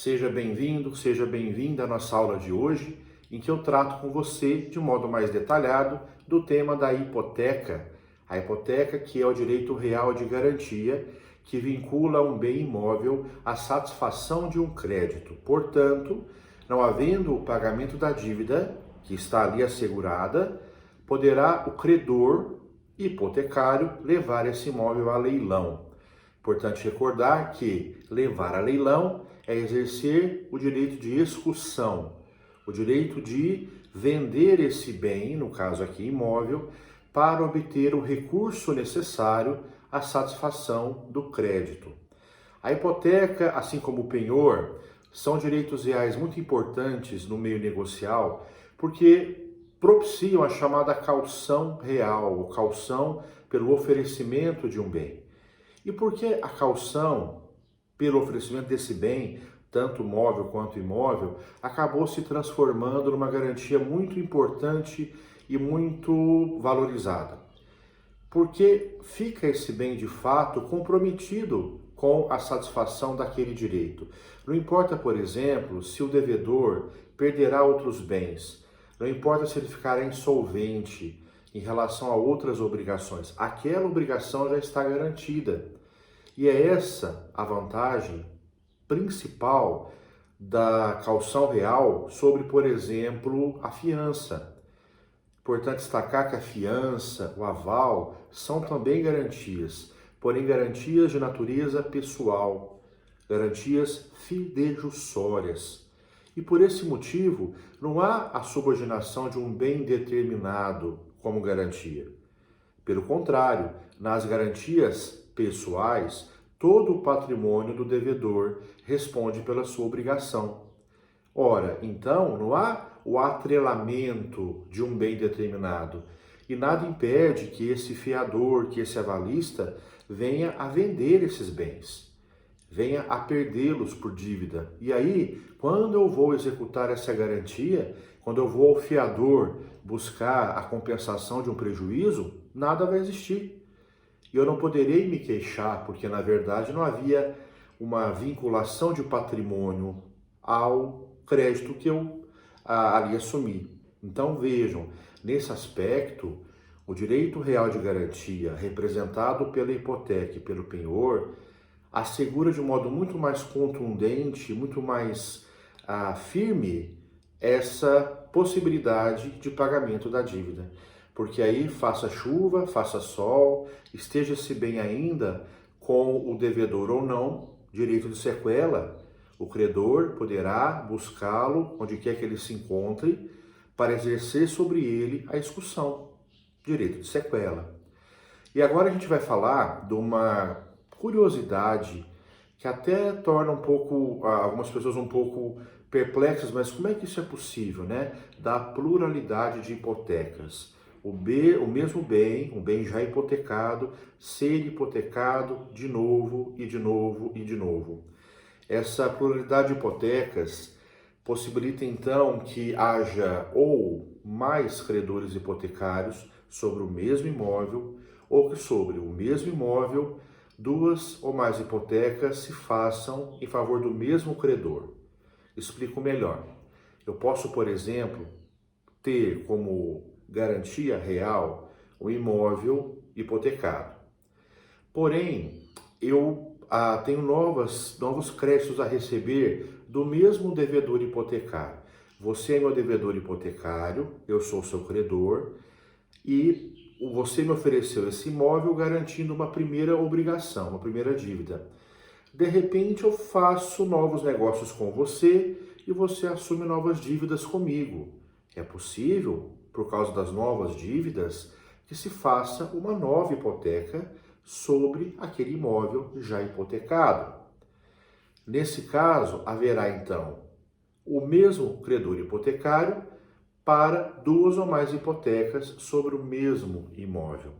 Seja bem-vindo, seja bem-vinda à nossa aula de hoje, em que eu trato com você de modo mais detalhado do tema da hipoteca. A hipoteca, que é o direito real de garantia que vincula um bem imóvel à satisfação de um crédito. Portanto, não havendo o pagamento da dívida, que está ali assegurada, poderá o credor hipotecário levar esse imóvel a leilão. Importante recordar que levar a leilão é exercer o direito de excursão, o direito de vender esse bem, no caso aqui imóvel, para obter o recurso necessário à satisfação do crédito. A hipoteca, assim como o penhor, são direitos reais muito importantes no meio negocial, porque propiciam a chamada caução real, ou caução pelo oferecimento de um bem. E por que a caução pelo oferecimento desse bem, tanto móvel quanto imóvel, acabou se transformando numa garantia muito importante e muito valorizada? Porque fica esse bem de fato comprometido com a satisfação daquele direito. Não importa, por exemplo, se o devedor perderá outros bens, não importa se ele ficará insolvente em relação a outras obrigações, aquela obrigação já está garantida. E é essa a vantagem principal da caução real sobre, por exemplo, a fiança. Importante destacar que a fiança, o aval, são também garantias, porém garantias de natureza pessoal, garantias fidejussórias. E por esse motivo, não há a subordinação de um bem determinado como garantia. Pelo contrário, nas garantias pessoais, todo o patrimônio do devedor responde pela sua obrigação. Ora, então, não há o atrelamento de um bem determinado e nada impede que esse fiador, que esse avalista, venha a vender esses bens, venha a perdê-los por dívida. E aí, quando eu vou executar essa garantia, quando eu vou ao fiador buscar a compensação de um prejuízo, nada vai existir. E eu não poderei me queixar, porque na verdade não havia uma vinculação de patrimônio ao crédito que eu ali assumi. Então vejam, nesse aspecto, o direito real de garantia, representado pela hipoteca e pelo penhor, assegura de um modo muito mais contundente, muito mais firme essa possibilidade de pagamento da dívida. Porque aí, faça chuva, faça sol, esteja-se bem ainda com o devedor ou não, direito de sequela, o credor poderá buscá-lo onde quer que ele se encontre para exercer sobre ele a excursão, direito de sequela. E agora a gente vai falar de uma curiosidade que até torna um pouco, algumas pessoas um pouco perplexas, mas como é que isso é possível, né? Da pluralidade de hipotecas. O mesmo bem, um bem já hipotecado, ser hipotecado de novo e de novo e de novo. Essa pluralidade de hipotecas possibilita então que haja ou mais credores hipotecários sobre o mesmo imóvel, ou que sobre o mesmo imóvel duas ou mais hipotecas se façam em favor do mesmo credor. Explico melhor. Eu posso, por exemplo, ter como garantia real o imóvel hipotecado. Porém, eu tenho novos créditos a receber do mesmo devedor hipotecário. Você é meu devedor hipotecário, eu sou seu credor e você me ofereceu esse imóvel garantindo uma primeira obrigação, uma primeira dívida. De repente eu faço novos negócios com você e você assume novas dívidas comigo. É possível, por causa das novas dívidas, que se faça uma nova hipoteca sobre aquele imóvel já hipotecado. Nesse caso, haverá então o mesmo credor hipotecário para duas ou mais hipotecas sobre o mesmo imóvel.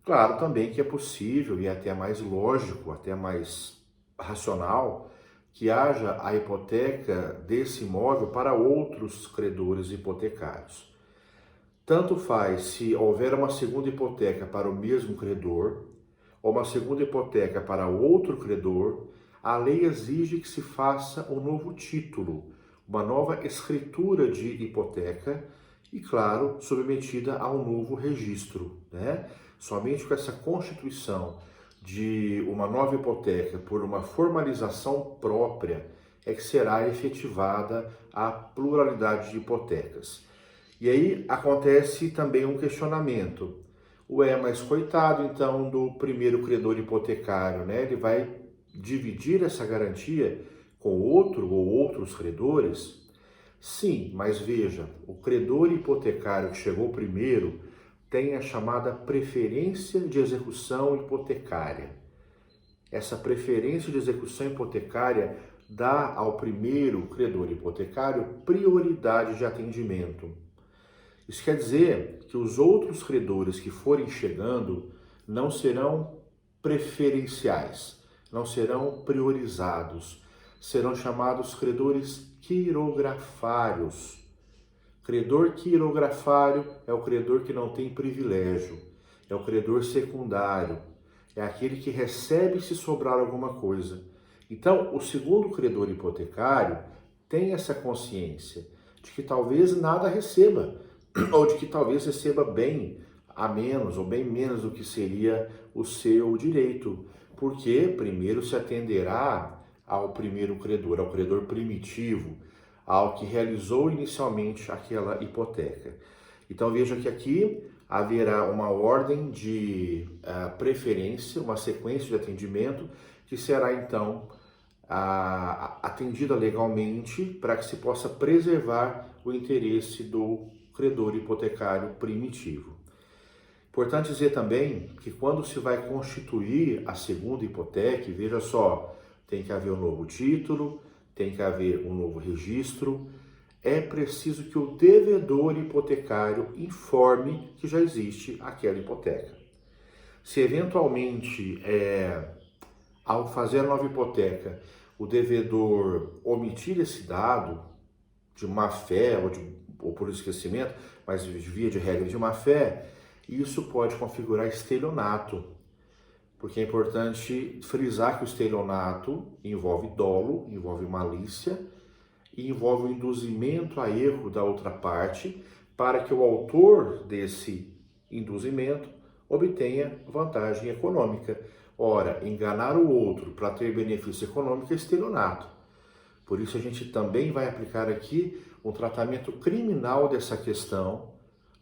Claro também que é possível e até mais lógico, até mais racional, que haja a hipoteca desse imóvel para outros credores hipotecários. Tanto faz se houver uma segunda hipoteca para o mesmo credor, ou uma segunda hipoteca para outro credor, a lei exige que se faça um novo título, uma nova escritura de hipoteca e, claro, submetida a um novo registro, né? Somente com essa constituição de uma nova hipoteca por uma formalização própria é que será efetivada a pluralidade de hipotecas. E aí acontece também um questionamento. Ué, mas coitado então do primeiro credor hipotecário, né? Ele vai dividir essa garantia com outro ou outros credores? Sim, mas veja, o credor hipotecário que chegou primeiro tem a chamada preferência de execução hipotecária. Essa preferência de execução hipotecária dá ao primeiro credor hipotecário prioridade de atendimento. Isso quer dizer que os outros credores que forem chegando não serão preferenciais, não serão priorizados, serão chamados credores quirografários. Credor quirografário é o credor que não tem privilégio, é o credor secundário, é aquele que recebe se sobrar alguma coisa. Então, o segundo credor hipotecário tem essa consciência de que talvez nada receba, ou de que talvez receba bem a menos, ou bem menos do que seria o seu direito, porque primeiro se atenderá ao primeiro credor, ao credor primitivo, ao que realizou inicialmente aquela hipoteca. Então veja que aqui haverá uma ordem de preferência, uma sequência de atendimento que será então atendida legalmente para que se possa preservar o interesse do credor hipotecário primitivo. Importante dizer também que quando se vai constituir a segunda hipoteca, veja só, tem que haver um novo título, tem que haver um novo registro, é preciso que o devedor hipotecário informe que já existe aquela hipoteca. Se eventualmente, ao fazer a nova hipoteca, o devedor omitir esse dado de má fé ou por esquecimento, mas via de regra de má fé, isso pode configurar estelionato, porque é importante frisar que o estelionato envolve dolo, envolve malícia e envolve o induzimento a erro da outra parte para que o autor desse induzimento obtenha vantagem econômica. Ora, enganar o outro para ter benefício econômico é estelionato. Por isso a gente também vai aplicar aqui um tratamento criminal dessa questão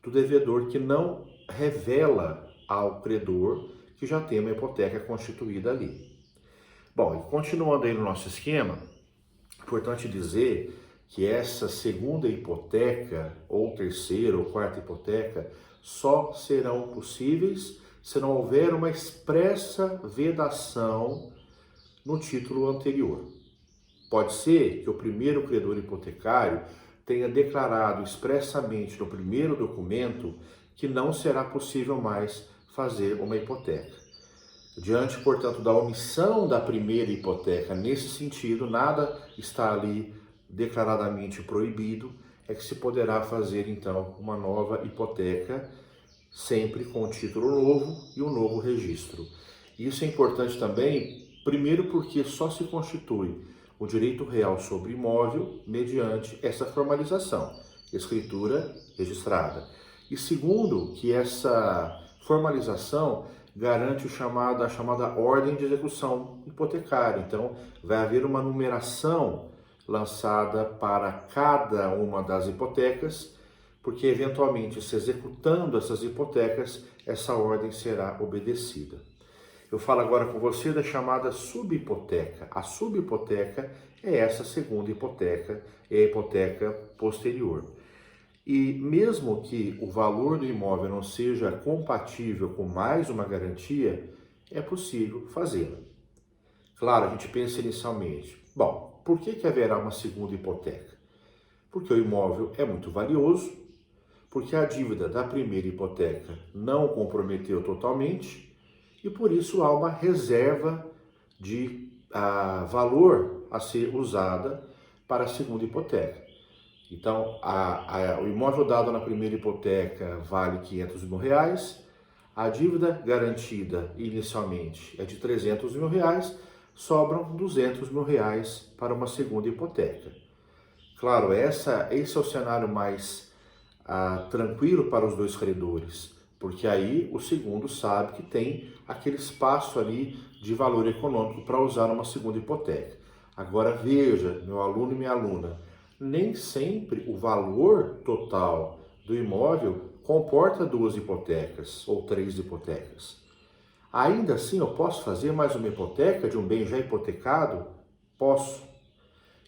do devedor que não revela ao credor que já tem uma hipoteca constituída ali. Bom, e continuando aí no nosso esquema, é importante dizer que essa segunda hipoteca, ou terceira ou quarta hipoteca, só serão possíveis se não houver uma expressa vedação no título anterior. Pode ser que o primeiro credor hipotecário tenha declarado expressamente no primeiro documento que não será possível mais fazer uma hipoteca. Diante, portanto, da omissão da primeira hipoteca nesse sentido, nada está ali declaradamente proibido, é que se poderá fazer então uma nova hipoteca, sempre com título novo e um novo registro. Isso é importante também, primeiro porque só se constitui o direito real sobre imóvel mediante essa formalização, escritura registrada. E segundo, que essa formalização garante a chamada ordem de execução hipotecária. Então, vai haver uma numeração lançada para cada uma das hipotecas, porque eventualmente, se executando essas hipotecas, essa ordem será obedecida. Eu falo agora com você da chamada subhipoteca. A subhipoteca é essa segunda hipoteca, é a hipoteca posterior. E mesmo que o valor do imóvel não seja compatível com mais uma garantia, é possível fazê-la. Claro, a gente pensa inicialmente, bom, por que haverá uma segunda hipoteca? Porque o imóvel é muito valioso, porque a dívida da primeira hipoteca não comprometeu totalmente, e por isso há uma reserva de valor a ser usada para a segunda hipoteca. Então, o imóvel dado na primeira hipoteca vale R$500 mil, a dívida garantida inicialmente é de R$300 mil, sobram R$ 200.000 para uma segunda hipoteca. Claro, esse é o cenário mais tranquilo para os dois credores, porque aí o segundo sabe que tem aquele espaço ali de valor econômico para usar numa segunda hipoteca. Agora veja, meu aluno e minha aluna, nem sempre o valor total do imóvel comporta duas hipotecas ou três hipotecas. Ainda assim, eu posso fazer mais uma hipoteca de um bem já hipotecado? Posso.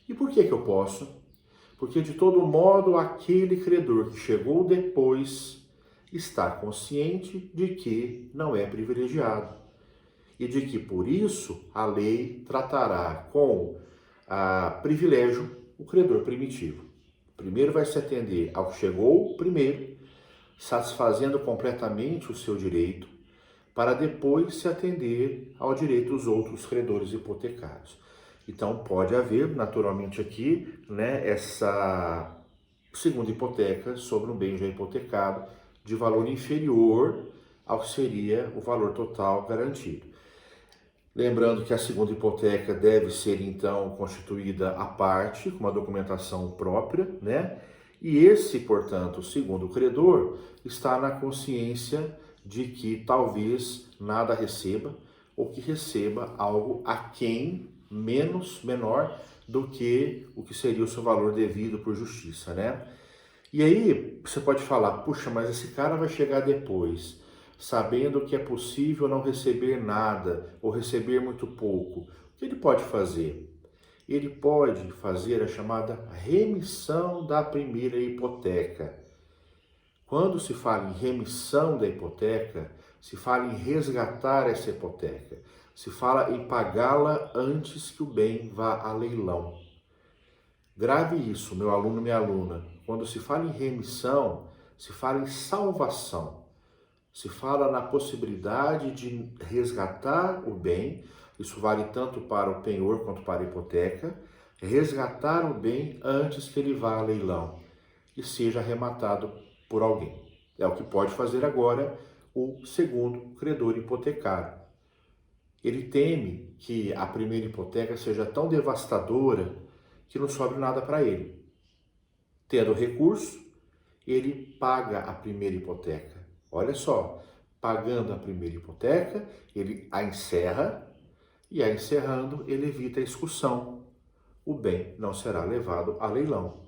E por que eu posso? Porque, de todo modo, aquele credor que chegou depois está consciente de que não é privilegiado e de que, por isso, a lei tratará com privilégio o credor primitivo. Primeiro vai se atender ao que chegou primeiro, satisfazendo completamente o seu direito, para depois se atender ao direito dos outros credores hipotecários. Então pode haver, naturalmente aqui, essa segunda hipoteca sobre um bem já hipotecado de valor inferior ao que seria o valor total garantido. Lembrando que a segunda hipoteca deve ser, então, constituída à parte, com uma documentação própria, E esse, portanto, o segundo credor, está na consciência de que talvez nada receba, ou que receba algo aquém, menor do que o que seria o seu valor devido por justiça, E aí você pode falar, puxa, mas esse cara vai chegar depois, sabendo que é possível não receber nada ou receber muito pouco. O que ele pode fazer? Ele pode fazer a chamada remissão da primeira hipoteca. Quando se fala em remissão da hipoteca, se fala em resgatar essa hipoteca, se fala em pagá-la antes que o bem vá a leilão. Grave isso, meu aluno, minha aluna. Quando se fala em remissão, se fala em salvação. Se fala na possibilidade de resgatar o bem, isso vale tanto para o penhor quanto para a hipoteca, resgatar o bem antes que ele vá a leilão e seja arrematado por alguém. É o que pode fazer agora o segundo credor hipotecário. Ele teme que a primeira hipoteca seja tão devastadora que não sobre nada para ele. Tendo recurso, ele paga a primeira hipoteca. Olha só, pagando a primeira hipoteca, ele a encerra e, a encerrando, ele evita a execução. O bem não será levado a leilão.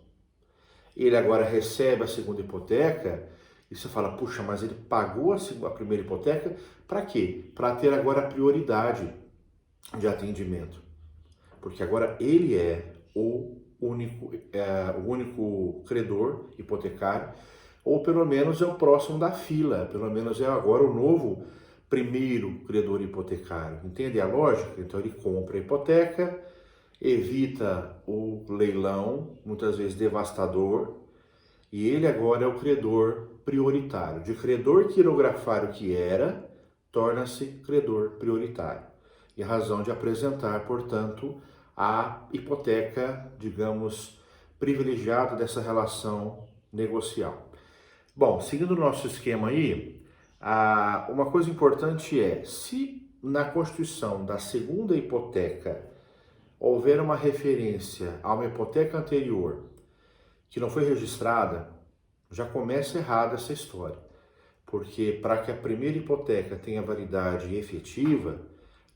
Ele agora recebe a segunda hipoteca e você fala, puxa, mas ele pagou a primeira hipoteca para quê? Para ter agora a prioridade de atendimento. Porque agora ele é o único credor hipotecário, ou pelo menos é o próximo da fila, pelo menos é agora o novo primeiro credor hipotecário. Entende a lógica? Então ele compra a hipoteca, evita o leilão, muitas vezes devastador, e ele agora é o credor prioritário. De credor quirografário que era, torna-se credor prioritário. Em razão de apresentar, portanto, a hipoteca, digamos, privilegiada dessa relação negocial. Bom, seguindo o nosso esquema aí, uma coisa importante é, se na constituição da segunda hipoteca houver uma referência a uma hipoteca anterior que não foi registrada, já começa errada essa história. Porque para que a primeira hipoteca tenha validade efetiva,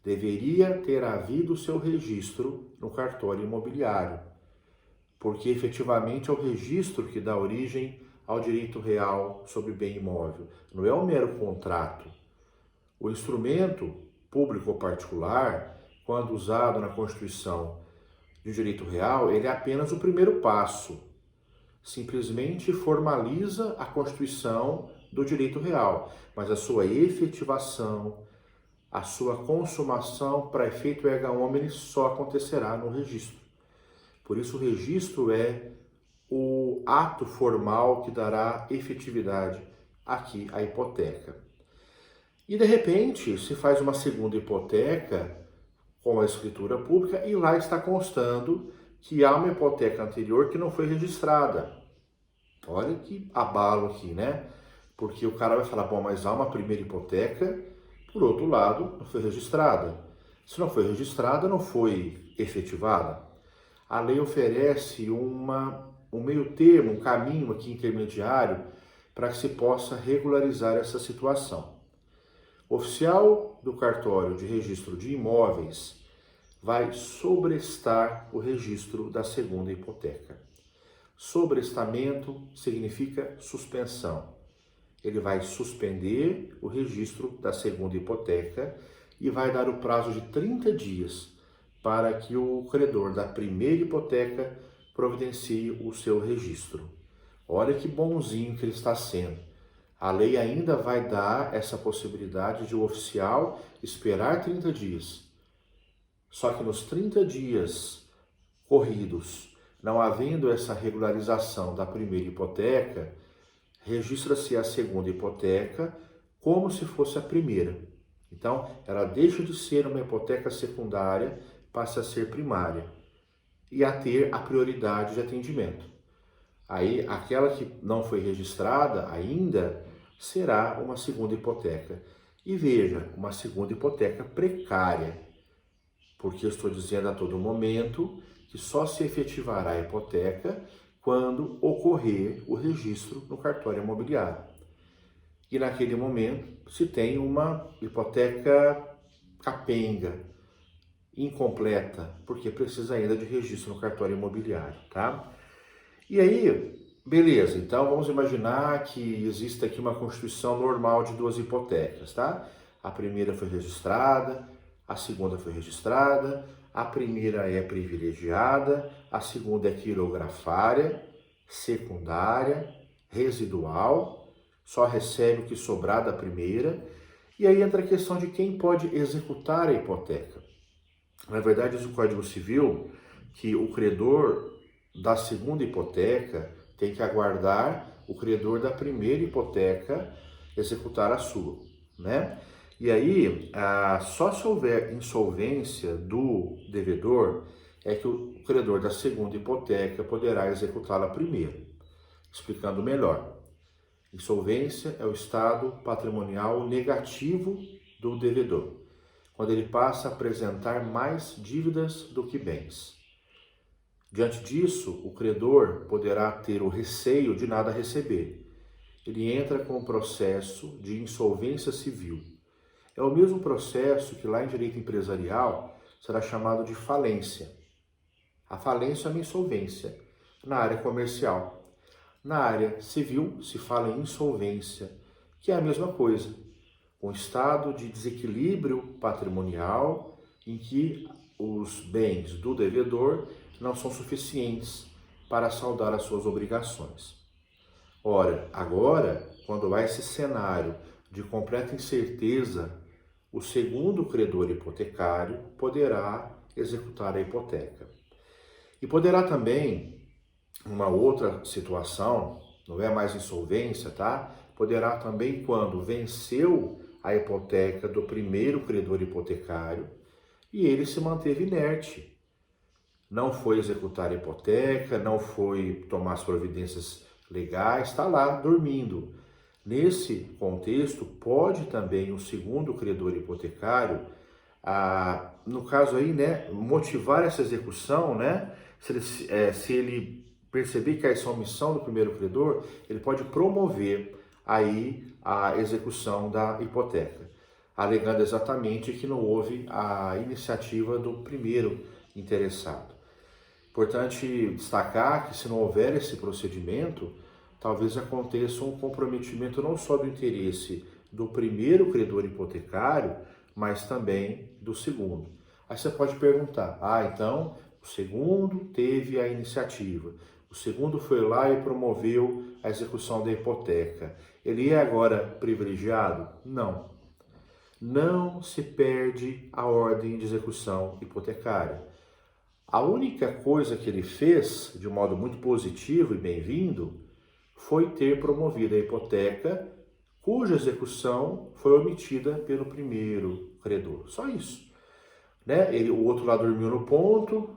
deveria ter havido o seu registro no cartório imobiliário, porque efetivamente é o registro que dá origem ao direito real sobre bem imóvel, não é um mero contrato. O instrumento público ou particular, quando usado na constituição de direito real, ele é apenas o primeiro passo. Simplesmente formaliza a constituição do direito real, mas a sua efetivação, a sua consumação para efeito erga omnes só acontecerá no registro. Por isso o registro é o ato formal que dará efetividade aqui à hipoteca. E de repente se faz uma segunda hipoteca com a escritura pública e lá está constando que há uma hipoteca anterior que não foi registrada. Olha que abalo aqui, Porque o cara vai falar, bom, mas há uma primeira hipoteca, por outro lado, não foi registrada. Se não foi registrada, não foi efetivada. A lei oferece um meio termo, um caminho aqui intermediário para que se possa regularizar essa situação. O oficial do cartório de registro de imóveis vai sobrestar o registro da segunda hipoteca. Sobrestamento significa suspensão. Ele vai suspender o registro da segunda hipoteca e vai dar o prazo de 30 dias para que o credor da primeira hipoteca providencie o seu registro. Olha que bonzinho que ele está sendo. A lei ainda vai dar essa possibilidade de o oficial esperar 30 dias. Só que nos 30 dias corridos, não havendo essa regularização da primeira hipoteca, registra-se a segunda hipoteca como se fosse a primeira. Então, ela deixa de ser uma hipoteca secundária, passa a ser primária e a ter a prioridade de atendimento. Aí, aquela que não foi registrada ainda será uma segunda hipoteca. E veja, uma segunda hipoteca precária, porque eu estou dizendo a todo momento que só se efetivará a hipoteca quando ocorrer o registro no cartório imobiliário. E naquele momento se tem uma hipoteca capenga, incompleta, porque precisa ainda de registro no cartório imobiliário, tá? E aí, beleza, então vamos imaginar que existe aqui uma constituição normal de duas hipotecas, tá? A primeira foi registrada, a segunda foi registrada, a primeira é privilegiada, a segunda é quirografária, secundária, residual, só recebe o que sobrar da primeira. E aí entra a questão de quem pode executar a hipoteca. Na verdade, diz o Código Civil que o credor da segunda hipoteca tem que aguardar o credor da primeira hipoteca executar a sua, né? E aí, só se houver insolvência do devedor é que o credor da segunda hipoteca poderá executá-la primeiro. Explicando melhor, insolvência é o estado patrimonial negativo do devedor, quando ele passa a apresentar mais dívidas do que bens. Diante disso, o credor poderá ter o receio de nada receber. Ele entra com o processo de insolvência civil. É o mesmo processo que lá em direito empresarial será chamado de falência. A falência é uma insolvência na área comercial. Na área civil se fala em insolvência, que é a mesma coisa. Um estado de desequilíbrio patrimonial em que os bens do devedor não são suficientes para saldar as suas obrigações. Ora, agora, quando há esse cenário de completa incerteza, o segundo credor hipotecário poderá executar a hipoteca. E poderá também, uma outra situação, não é mais insolvência, tá? Poderá também, quando venceu a hipoteca do primeiro credor hipotecário e ele se manteve inerte. Não foi executar a hipoteca, não foi tomar as providências legais, está lá dormindo. Nesse contexto, pode também o segundo credor hipotecário, no caso aí, né, motivar essa execução, né? Se ele perceber que essa é uma omissão do primeiro credor, ele pode promover aí a execução da hipoteca, alegando exatamente que não houve a iniciativa do primeiro interessado. Importante destacar que se não houver esse procedimento, talvez aconteça um comprometimento não só do interesse do primeiro credor hipotecário, mas também do segundo. Aí você pode perguntar, então o segundo teve a iniciativa, o segundo foi lá e promoveu a execução da hipoteca. Ele é agora privilegiado? Não. Não se perde a ordem de execução hipotecária. A única coisa que ele fez, de um modo muito positivo e bem-vindo, foi ter promovido a hipoteca cuja execução foi omitida pelo primeiro credor. Só isso. Né? O outro lá dormiu no ponto,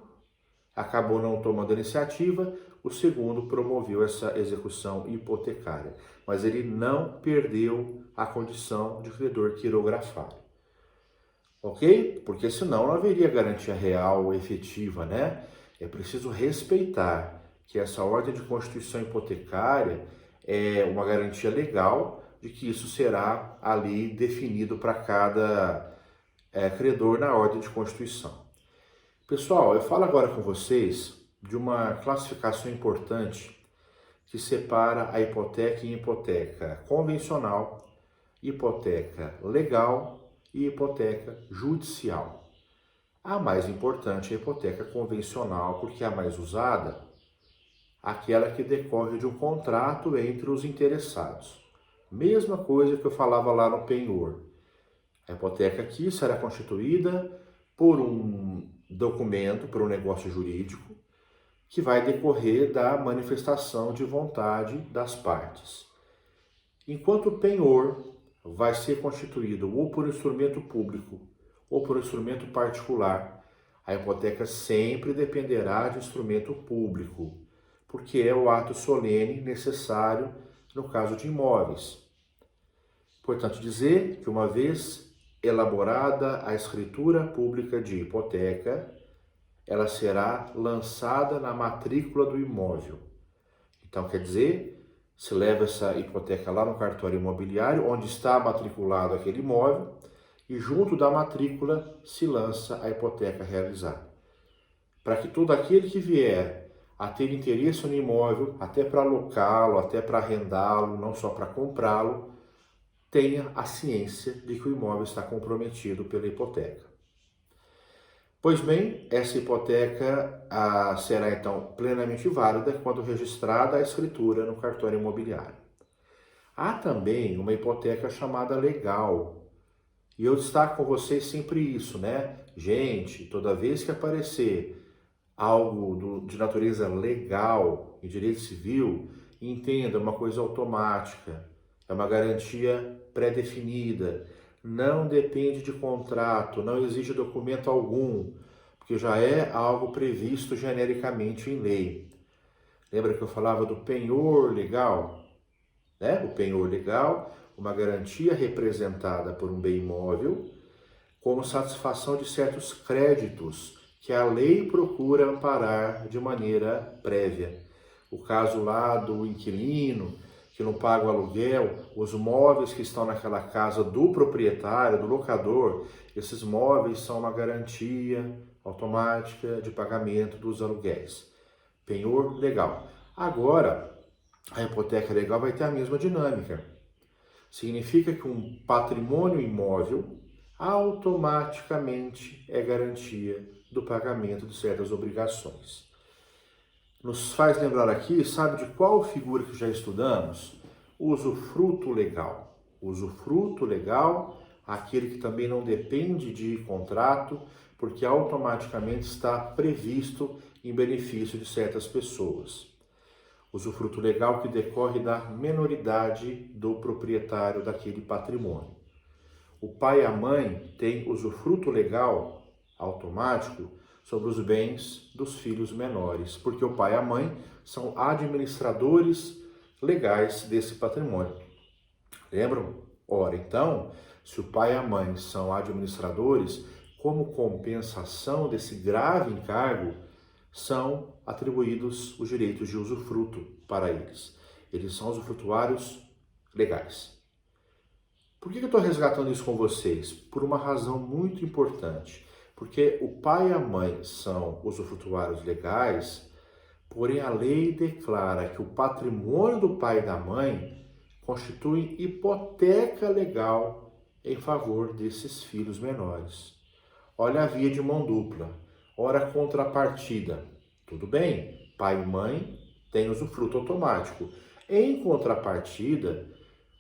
acabou não tomando a iniciativa, o segundo promoveu essa execução hipotecária. Mas ele não perdeu a condição de credor quirografário. ok? Porque senão não haveria garantia real efetiva, né? É preciso respeitar que essa ordem de constituição hipotecária é uma garantia legal de que isso será ali definido para cada credor na ordem de constituição. Pessoal, eu falo agora com vocês de uma classificação importante que separa a hipoteca em hipoteca convencional, hipoteca legal e hipoteca judicial. A mais importante é a hipoteca convencional, porque é a mais usada, aquela que decorre de um contrato entre os interessados. Mesma coisa que eu falava lá no penhor. A hipoteca aqui será constituída por um documento, por um negócio jurídico, que vai decorrer da manifestação de vontade das partes. Enquanto o penhor vai ser constituído ou por instrumento público ou por instrumento particular, a hipoteca sempre dependerá de instrumento público, porque é o ato solene necessário no caso de imóveis. Importante dizer que uma vez elaborada a escritura pública de hipoteca, ela será lançada na matrícula do imóvel. Então, quer dizer, se leva essa hipoteca lá no cartório imobiliário, onde está matriculado aquele imóvel, e junto da matrícula se lança a hipoteca realizada. Para que todo aquele que vier a ter interesse no imóvel, até para alocá-lo, até para arrendá-lo, não só para comprá-lo, tenha a ciência de que o imóvel está comprometido pela hipoteca. Pois bem, essa hipoteca será então plenamente válida quando registrada a escritura no cartório imobiliário. Há também uma hipoteca chamada legal. E eu destaco com vocês sempre isso, né? Gente, toda vez que aparecer algo de natureza legal em direito civil, entenda, é uma coisa automática, é uma garantia pré-definida, não depende de contrato, não exige documento algum, porque já é algo previsto genericamente em lei. Lembra que eu falava do penhor legal? Né? O penhor legal, uma garantia representada por um bem imóvel, como satisfação de certos créditos que a lei procura amparar de maneira prévia. O caso lá do inquilino, que não paga o aluguel, os móveis que estão naquela casa do proprietário, do locador, esses móveis são uma garantia automática de pagamento dos aluguéis. Penhor legal. Agora, a hipoteca legal vai ter a mesma dinâmica. Significa que um patrimônio imóvel automaticamente é garantia do pagamento de certas obrigações. Nos faz lembrar aqui, sabe de qual figura que já estudamos? O usufruto legal. O usufruto legal, aquele que também não depende de contrato, porque automaticamente está previsto em benefício de certas pessoas. Usufruto legal que decorre da menoridade do proprietário daquele patrimônio. O pai e a mãe têm usufruto legal automático sobre os bens dos filhos menores, porque o pai e a mãe são administradores legais desse patrimônio. Lembram? Ora, então, se o pai e a mãe são administradores, como compensação desse grave encargo, são atribuídos os direitos de usufruto para eles. Eles são usufrutuários legais. Por que eu estou resgatando isso com vocês? Por uma razão muito importante. Porque o pai e a mãe são usufrutuários legais, porém a lei declara que o patrimônio do pai e da mãe constitui hipoteca legal em favor desses filhos menores. Olha a via de mão dupla. Ora, contrapartida. Tudo bem, pai e mãe têm usufruto automático. Em contrapartida,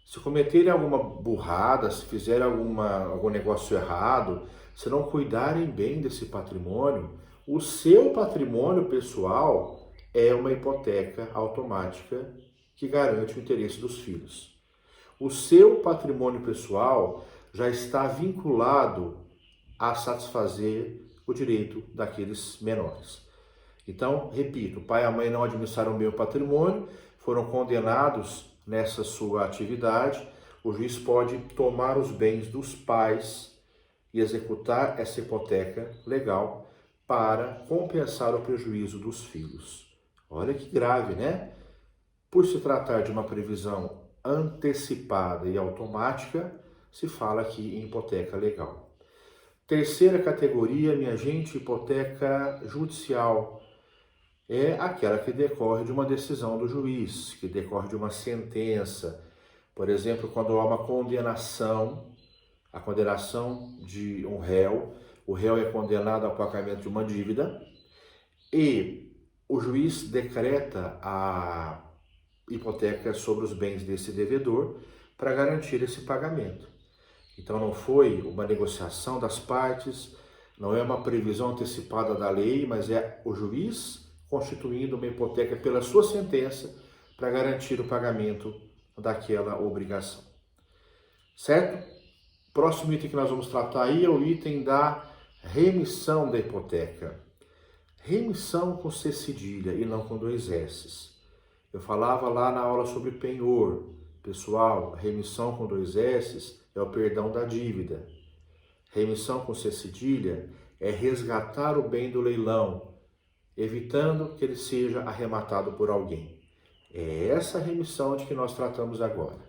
se cometerem alguma burrada, se fizerem algum negócio errado, se não cuidarem bem desse patrimônio, o seu patrimônio pessoal é uma hipoteca automática que garante o interesse dos filhos. O seu patrimônio pessoal já está vinculado a satisfazer o direito daqueles menores. Então, repito, o pai e a mãe não administraram bem o patrimônio, foram condenados nessa sua atividade, o juiz pode tomar os bens dos pais e executar essa hipoteca legal para compensar o prejuízo dos filhos. Olha que grave, né? Por se tratar de uma previsão antecipada e automática, se fala aqui em hipoteca legal. Terceira categoria, minha gente, hipoteca judicial. É aquela que decorre de uma decisão do juiz, que decorre de uma sentença. Por exemplo, quando há uma condenação, a condenação de um réu, o réu é condenado ao pagamento de uma dívida e o juiz decreta a hipoteca sobre os bens desse devedor para garantir esse pagamento. Então não foi uma negociação das partes, não é uma previsão antecipada da lei, mas é o juiz constituindo uma hipoteca pela sua sentença para garantir o pagamento daquela obrigação. Certo? Próximo item que nós vamos tratar aí é o item da remissão da hipoteca. Remissão com C cedilha e não com 2 S's. Eu falava lá na aula sobre penhor. Pessoal, remissão com 2 S's é o perdão da dívida. Remissão com C cedilha é resgatar o bem do leilão, evitando que ele seja arrematado por alguém. É essa remissão de que nós tratamos agora.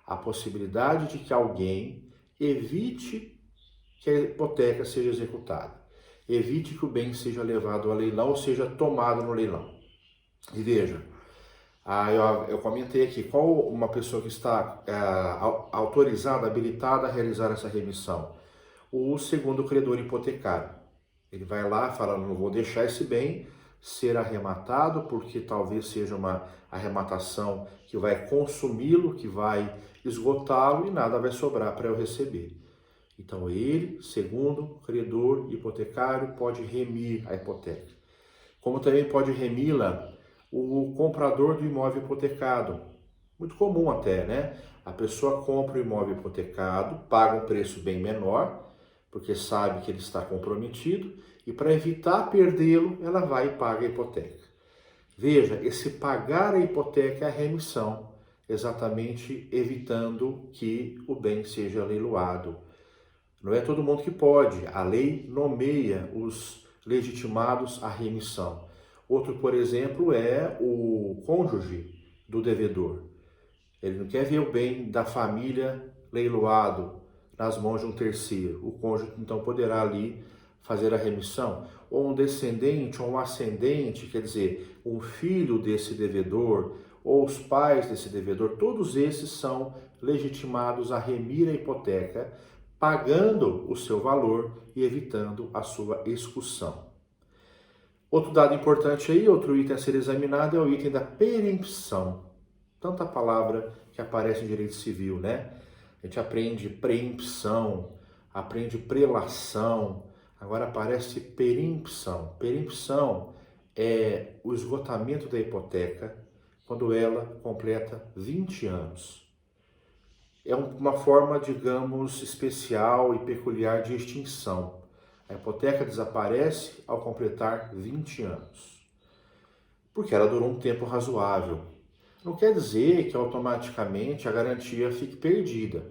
A possibilidade de que alguém evite que a hipoteca seja executada, evite que o bem seja levado ao leilão ou seja tomado no leilão. E veja, eu comentei aqui, qual uma pessoa que está autorizada, habilitada a realizar essa remissão? O segundo credor hipotecário. Ele vai lá e fala, não vou deixar esse bem ser arrematado, porque talvez seja uma arrematação que vai consumi-lo, que vai esgotá-lo e nada vai sobrar para eu receber. Então ele, segundo credor hipotecário, pode remir a hipoteca. Como também pode remi-la o comprador do imóvel hipotecado. Muito comum até, né? A pessoa compra o imóvel hipotecado, paga um preço bem menor, porque sabe que ele está comprometido, e para evitar perdê-lo, ela vai e paga a hipoteca. Veja, esse pagar a hipoteca é a remissão, exatamente evitando que o bem seja leiloado. Não é todo mundo que pode, a lei nomeia os legitimados à remissão. Outro, por exemplo, é o cônjuge do devedor. Ele não quer ver o bem da família leiloado nas mãos de um terceiro. O cônjuge, então, poderá ali fazer a remissão. Ou um descendente ou um ascendente, quer dizer, um filho desse devedor ou os pais desse devedor, todos esses são legitimados a remir a hipoteca, pagando o seu valor e evitando a sua execução. Outro dado importante aí, outro item a ser examinado é o item da perempção. Tanta palavra que aparece em direito civil, né? A gente aprende preempção, aprende prelação, agora aparece perempção. Perempção é o esgotamento da hipoteca quando ela completa 20 anos. É uma forma, digamos, especial e peculiar de extinção. A hipoteca desaparece ao completar 20 anos, porque ela durou um tempo razoável. Não quer dizer que automaticamente a garantia fique perdida.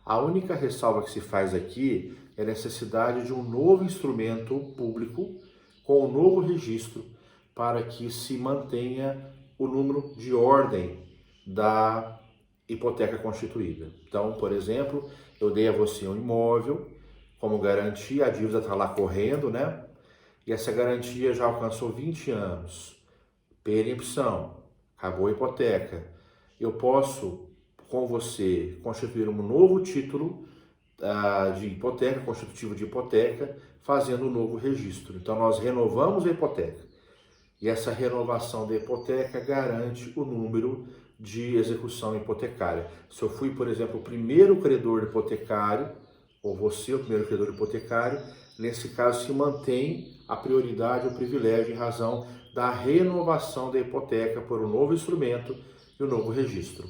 A única ressalva que se faz aqui é a necessidade de um novo instrumento público com um novo registro para que se mantenha o número de ordem da hipoteca constituída. Então, por exemplo, eu dei a você um imóvel como garantia, a dívida está lá correndo, né? E essa garantia já alcançou 20 anos. Perempção, acabou a hipoteca. Eu posso, com você, constituir um novo título de hipoteca, constitutivo de hipoteca, fazendo um novo registro. Então, nós renovamos a hipoteca. E essa renovação da hipoteca garante o número de execução hipotecária. Se eu fui, por exemplo, o primeiro credor hipotecário, ou você, o primeiro credor hipotecário, nesse caso se mantém a prioridade, o privilégio em razão da renovação da hipoteca por um novo instrumento e um novo registro.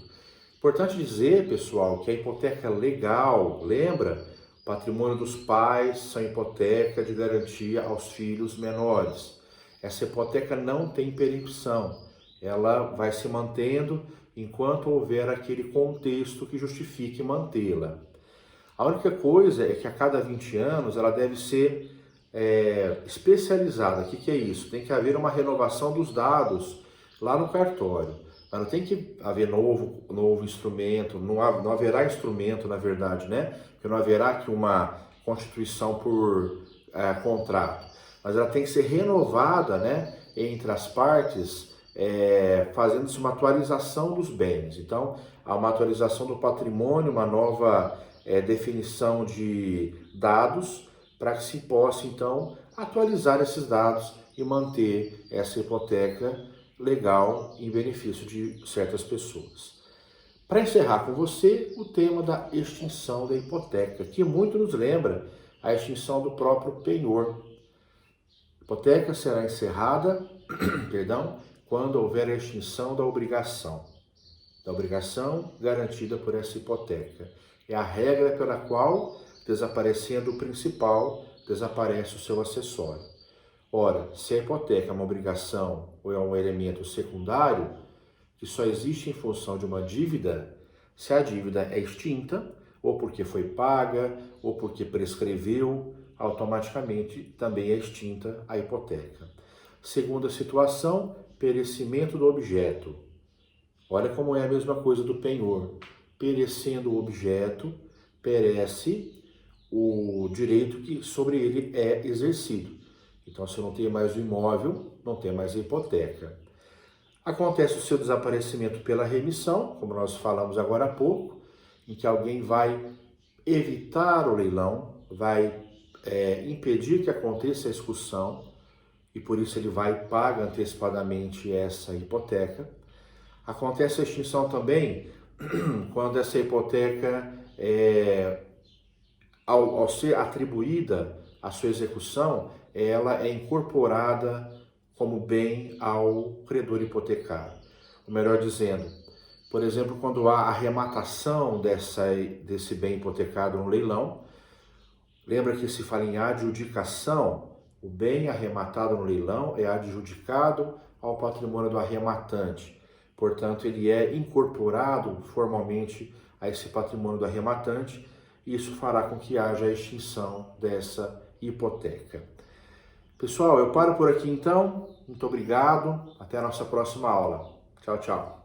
Importante dizer, pessoal, que a hipoteca legal, lembra? Patrimônio dos pais são hipoteca de garantia aos filhos menores. Essa hipoteca não tem perempção, ela vai se mantendo enquanto houver aquele contexto que justifique mantê-la. A única coisa é que a cada 20 anos ela deve ser especializada. O que é isso? Tem que haver uma renovação dos dados lá no cartório. Mas não tem que haver novo instrumento, não haverá instrumento, na verdade, né? Porque não haverá aqui uma constituição por contrato. Mas ela tem que ser renovada, né, entre as partes, fazendo-se uma atualização dos bens. Então, há uma atualização do patrimônio, uma nova definição de dados, para que se possa, então, atualizar esses dados e manter essa hipoteca legal em benefício de certas pessoas. Para encerrar com você, o tema da extinção da hipoteca, que muito nos lembra a extinção do próprio penhor. A hipoteca será encerrada, perdão, quando houver a extinção da obrigação garantida por essa hipoteca. É a regra pela qual, desaparecendo o principal, desaparece o seu acessório. Ora, se a hipoteca é uma obrigação ou é um elemento secundário, que só existe em função de uma dívida, se a dívida é extinta, ou porque foi paga, ou porque prescreveu, automaticamente também é extinta a hipoteca. Segunda situação, perecimento do objeto. Olha como é a mesma coisa do penhor. Perecendo o objeto, perece o direito que sobre ele é exercido. Então, se eu não tenho mais o imóvel, não tem mais a hipoteca. Acontece o seu desaparecimento pela remissão, como nós falamos agora há pouco, em que alguém vai evitar o leilão, vai impedir que aconteça a execução, e por isso ele vai e paga antecipadamente essa hipoteca. Acontece a extinção também quando essa hipoteca, ao ser atribuída a sua execução, ela é incorporada como bem ao credor hipotecário. Ou melhor dizendo, por exemplo, quando há a arrematação desse bem hipotecado no leilão, lembra que se fala em adjudicação, o bem arrematado no leilão é adjudicado ao patrimônio do arrematante. Portanto, ele é incorporado formalmente a esse patrimônio do arrematante, e isso fará com que haja a extinção dessa hipoteca. Pessoal, eu paro por aqui então. Muito obrigado. Até a nossa próxima aula. Tchau, tchau.